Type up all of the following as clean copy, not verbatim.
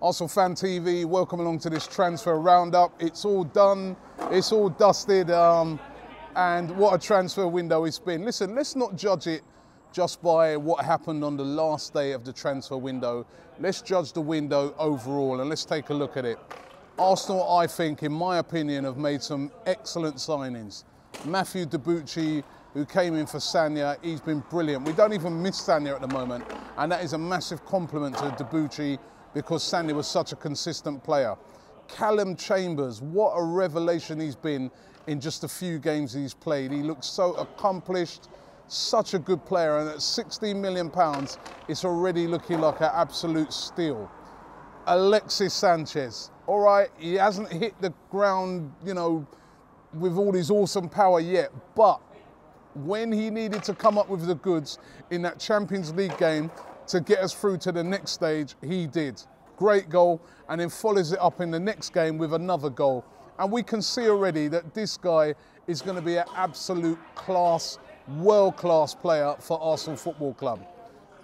Arsenal Fan TV, welcome along to this transfer roundup. It's all done, it's all dusted, and what a transfer window it's been. Listen, let's not judge it just by what happened on the last day of the transfer window. Let's judge the window overall and let's take a look at it. Arsenal, I think, in my opinion, have made some excellent signings. Matthew Debuchy, who came in for Sagna, he's been brilliant. We don't even miss Sagna at the moment, and that is a massive compliment to Debuchy because Sagna was such a consistent player. Callum Chambers, what a revelation he's been in just a few games he's played. He looks so accomplished, such a good player, and at £16 million, it's already looking like an absolute steal. Alexis Sanchez, all right, he hasn't hit the ground, you know, with all his awesome power yet, but when he needed to come up with the goods in that Champions League game to get us through to the next stage, he did. Great goal, and then follows it up in the next game with another goal. And we can see already that this guy is going to be an absolute class, world-class player for Arsenal Football Club.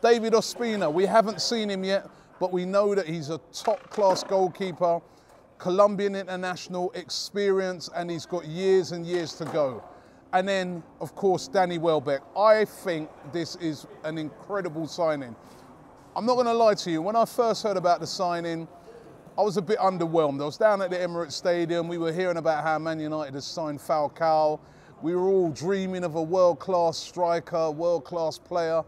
David Ospina, we haven't seen him yet, but we know that he's a top-class goalkeeper, Colombian international experience, and he's got years and years to go. And then, of course, Danny Welbeck. I think this is an incredible signing. I'm not going to lie to you, when I first heard about the signing, I was a bit underwhelmed. I was down at the Emirates Stadium, we were hearing about how Man United has signed Falcao. We were all dreaming of a world-class striker, world-class player.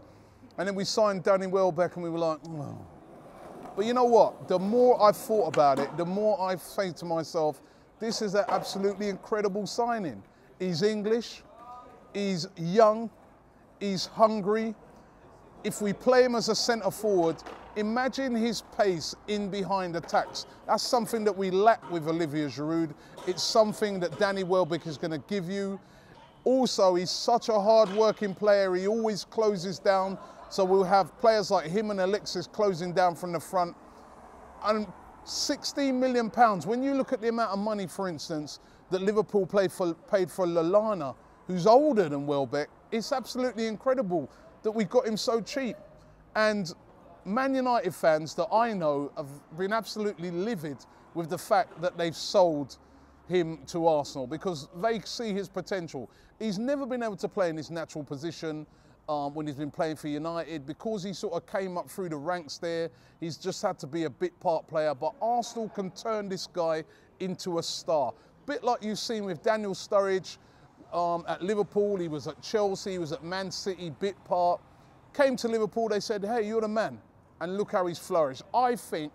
And then we signed Danny Welbeck and we were like, oh. But you know what? The more I've thought about it, the more I say to myself, this is an absolutely incredible signing. He's English, he's young, he's hungry. If we play him as a centre forward, imagine his pace in behind attacks. That's something that we lack with Olivier Giroud. It's something that Danny Welbeck is going to give you. Also, he's such a hard-working player. He always closes down. So we'll have players like him and Alexis closing down from the front. And £16 million, when you look at the amount of money, for instance, that Liverpool paid for Lallana, who's older than Welbeck, it's absolutely incredible that we got him so cheap. And Man United fans that I know have been absolutely livid with the fact that they've sold him to Arsenal because they see his potential. He's never been able to play in his natural position when he's been playing for United because he sort of came up through the ranks there. He's just had to be a bit part player, but Arsenal can turn this guy into a star. Bit like you've seen with Daniel Sturridge at Liverpool, he was at Chelsea, he was at Man City, bit part. Came to Liverpool, they said, hey, you're the man. And look how he's flourished. I think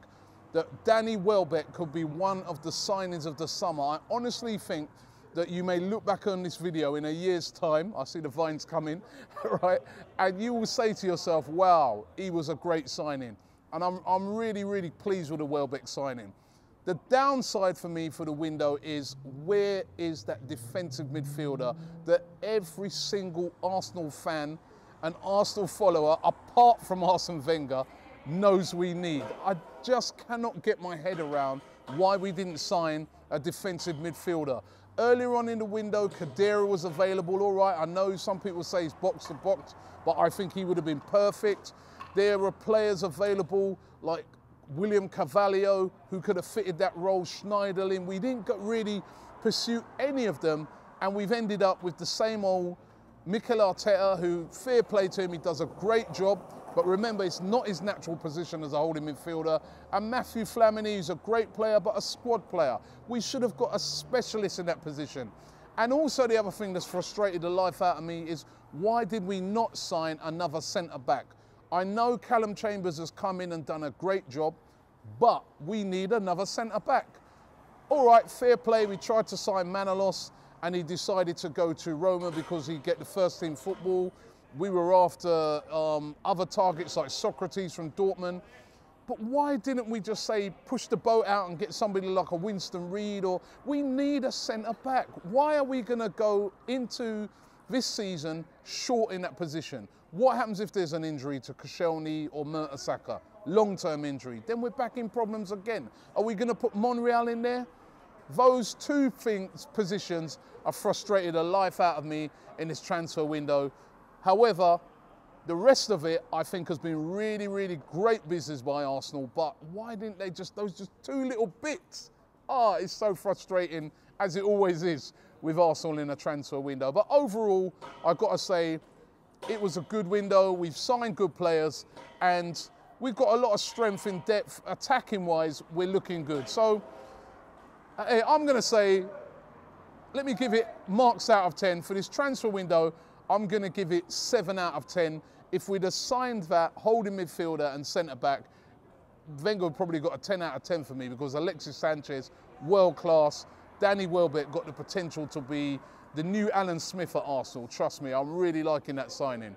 that Danny Welbeck could be one of the signings of the summer. I honestly think that you may look back on this video in a year's time, I see the vines coming, right? And you will say to yourself, wow, he was a great signing. And I'm really, really pleased with the Welbeck signing. The downside for me for the window is where is that defensive midfielder that every single Arsenal fan and Arsenal follower, apart from Arsene Wenger, knows we need. I just cannot get my head around why we didn't sign a defensive midfielder. Earlier on in the window, Kadira was available, all right. I know some people say he's box to box, but I think he would have been perfect. There were players available like William Carvalho, who could have fitted that role, Schneiderlin. We didn't really pursue any of them, and we've ended up with the same old Mikel Arteta, who, fair play to him, he does a great job, but remember, it's not his natural position as a holding midfielder. And Matthew Flamini is a great player, but a squad player. We should have got a specialist in that position. And also the other thing that's frustrated the life out of me is why did we not sign another centre-back? I know Callum Chambers has come in and done a great job, but we need another centre-back. All right, fair play, we tried to sign Manolas, and he decided to go to Roma because he'd get the first-team football. We were after other targets like Socrates from Dortmund. But why didn't we just say, push the boat out and get somebody like a Winston Reid? Or we need a centre-back. Why are we going to go into this season short in that position? What happens if there's an injury to Koscielny or Mertesacker? Long-term injury. Then we're back in problems again. Are we going to put Monreal in there? Those two positions have frustrated the life out of me in this transfer window. However, The rest of it, I think, has been really, really great business by Arsenal, but why didn't they those just 2 little bits? It's so frustrating, as it always is with Arsenal in a transfer window. But overall, I've got to say, it was a good window. We've signed good players, and we've got a lot of strength in depth. Attacking-wise, we're looking good. So I'm going to say, let me give it marks out of 10. For this transfer window, I'm going to give it 7 out of 10. If we'd have signed that holding midfielder and centre-back, Wenger probably got a 10 out of 10 for me, because Alexis Sanchez, world-class. Danny Welbeck got the potential to be the new Alan Smith at Arsenal. Trust me, I'm really liking that signing.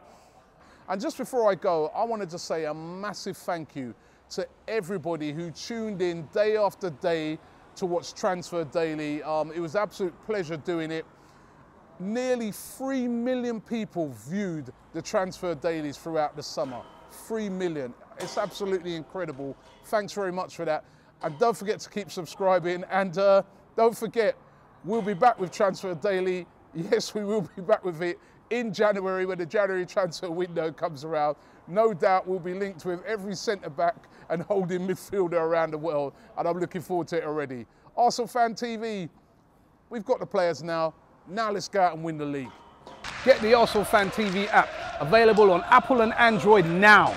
And just before I go, I wanted to say a massive thank you to everybody who tuned in day after day to watch Transfer Daily. It was an absolute pleasure doing it. Nearly 3 million people viewed the Transfer Dailies throughout the summer. 3 million. It's absolutely incredible. Thanks very much for that. And don't forget to keep subscribing. And don't forget, we'll be back with Transfer Daily. Yes, we will be back with it in January, when the January transfer window comes around. No doubt we'll be linked with every centre-back and holding midfielder around the world. And I'm looking forward to it already. Arsenal Fan TV, we've got the players now. Now let's go out and win the league. Get the Arsenal Fan TV app, available on Apple and Android now.